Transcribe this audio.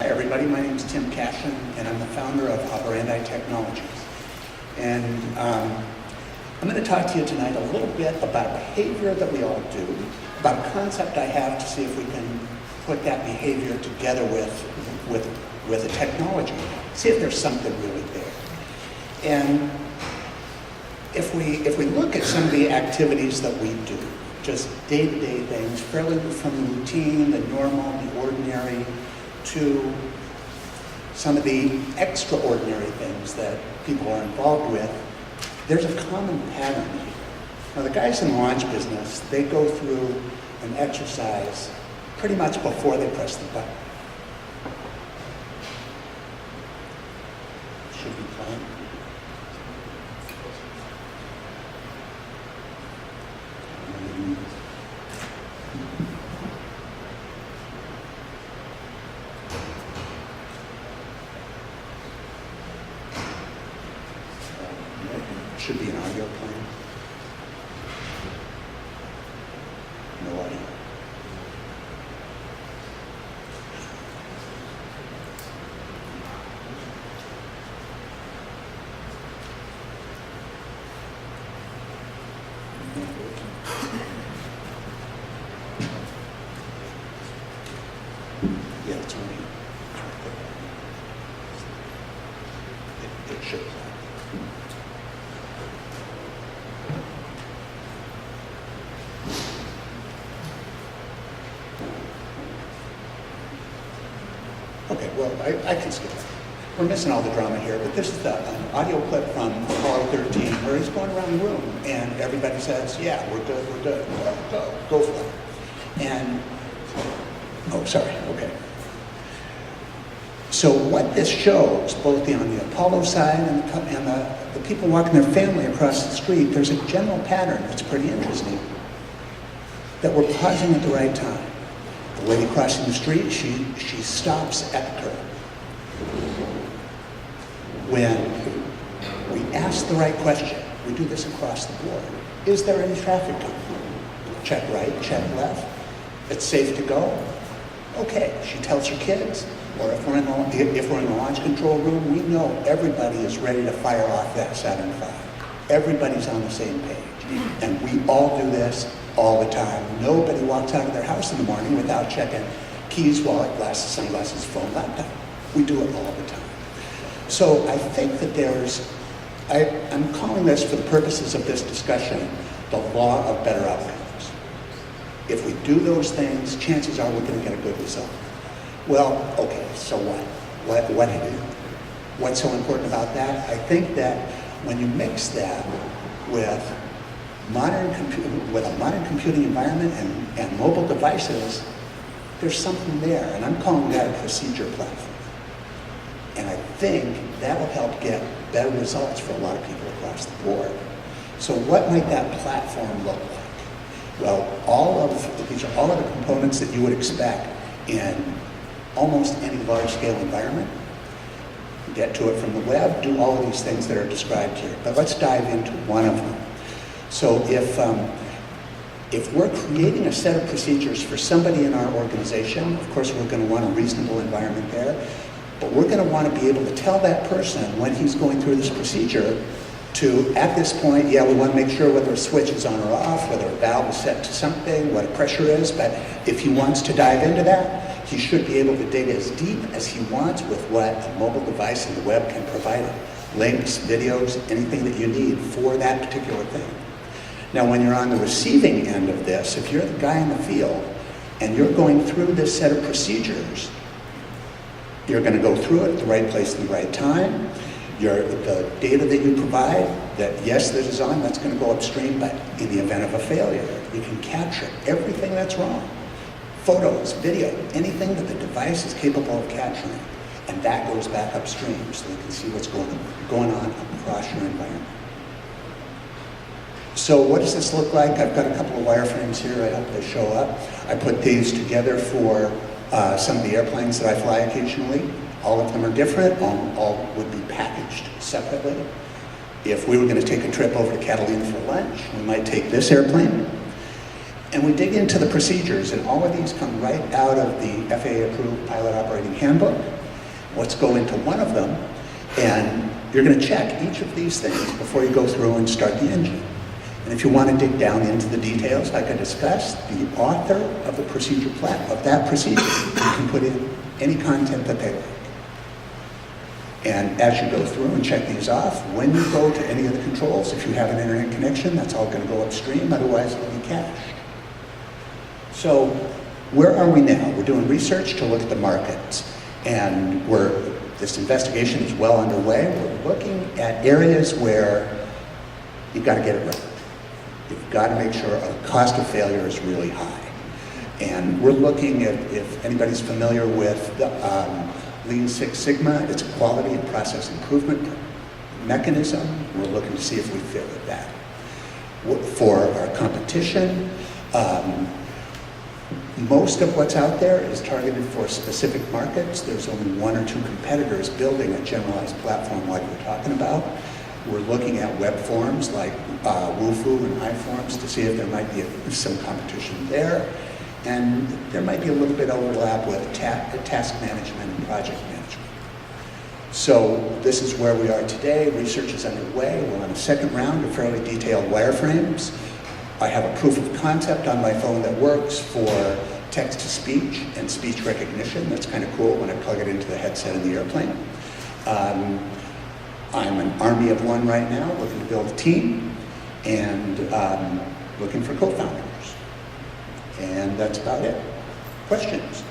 everybody. My name is Tim Cashin, and I'm the founder of OperandEye Technologies. And I'm going to talk to you tonight a little bit about behavior that we all do, about a concept I have to see if we can put that behavior together with a technology, see if there's something really there. And if we look at some of the activities that we do, just day-to-day things, fairly from the routine, the normal, the ordinary, to some of the extraordinary things that people are involved with, there's a common pattern here. Now, the guys in the launch business, they go through an exercise pretty much before they press the button. Should be fine. Should be an audio playing. No audio. Yeah, it's on here. It should. Okay, well, I can skip that. We're missing all the drama here, but this is an audio clip from Apollo 13 where he's going around the room and everybody says, yeah, we're good, go for it. And, oh, sorry, okay. So what this shows, both on the Apollo side and the people walking their family across the street, there's a general pattern that's pretty interesting, that we're pausing at the right time. The lady crossing the street, she stops at the curb. When we ask the right question, we do this across the board. Is there any traffic coming? Check right, check left. It's safe to go? Okay, she tells her kids, or if we're in the launch control room, we know everybody is ready to fire off that Saturn V. Everybody's on the same page. And we all do this all the time. Nobody walks out of their house in the morning without checking keys, wallet, glasses, sunglasses, phone, laptop. We do it all the time. So I think that I'm calling this, for the purposes of this discussion, the law of better outcomes. If we do those things, chances are we're going to get a good result. Well, okay, so what? What do you do? What's so important about that? I think that when you mix that with a modern computing environment and mobile devices, there's something there, and I'm calling that a procedure platform. And I think that will help get better results for a lot of people across the board. So what might that platform look like? Well, these are all of the components that you would expect in almost any large-scale environment. Get to it from the web, do all of these things that are described here. But let's dive into one of them. So if we're creating a set of procedures for somebody in our organization, of course we're going to want a reasonable environment there, but we're going to want to be able to tell that person when he's going through this procedure to, at this point, yeah, we want to make sure whether a switch is on or off, whether a valve is set to something, what a pressure is, but if he wants to dive into that, he should be able to dig as deep as he wants with what a mobile device and the web can provide him. Links, videos, anything that you need for that particular thing. Now, when you're on the receiving end of this, if you're the guy in the field and you're going through this set of procedures, you're going to go through it at the right place at the right time. The data that you provide, that yes, this is on, that's going to go upstream, but in the event of a failure, you can capture everything that's wrong. Photos, video, anything that the device is capable of capturing, and that goes back upstream so you can see what's going on across your environment. So what does this look like? I've got a couple of wireframes here. I hope they show up. I put these together for some of the airplanes that I fly occasionally. All of them are different. All would be packaged separately. If we were going to take a trip over to Catalina for lunch, we might take this airplane. And we dig into the procedures, and all of these come right out of the FAA-approved Pilot Operating Handbook. Let's go into one of them, and you're going to check each of these things before you go through and start the engine. And if you want to dig down into the details, like I discussed, the author of the procedure of that procedure, you can put in any content that they like. And as you go through and check these off, when you go to any of the controls, if you have an internet connection, that's all going to go upstream, otherwise it'll be cached. So where are we now? We're doing research to look at the markets, and this investigation is well underway. We're looking at areas where you've got to get it right. You've got to make sure a cost of failure is really high. And we're looking at, if anybody's familiar with the Lean Six Sigma, it's a quality and process improvement mechanism. We're looking to see if we fit with that. For our competition, most of what's out there is targeted for specific markets. There's only one or two competitors building a generalized platform like we're talking about. We're looking at web forms like Wufoo and iForms to see if there might be some competition there. And there might be a little bit of overlap with task management and project management. So this is where we are today. Research is underway. We're on a second round of fairly detailed wireframes. I have a proof of concept on my phone that works for text-to-speech and speech recognition. That's kind of cool when I plug it into the headset in the airplane. I'm an army of one right now, looking to build a team, and looking for co-founders. And that's about it. Questions?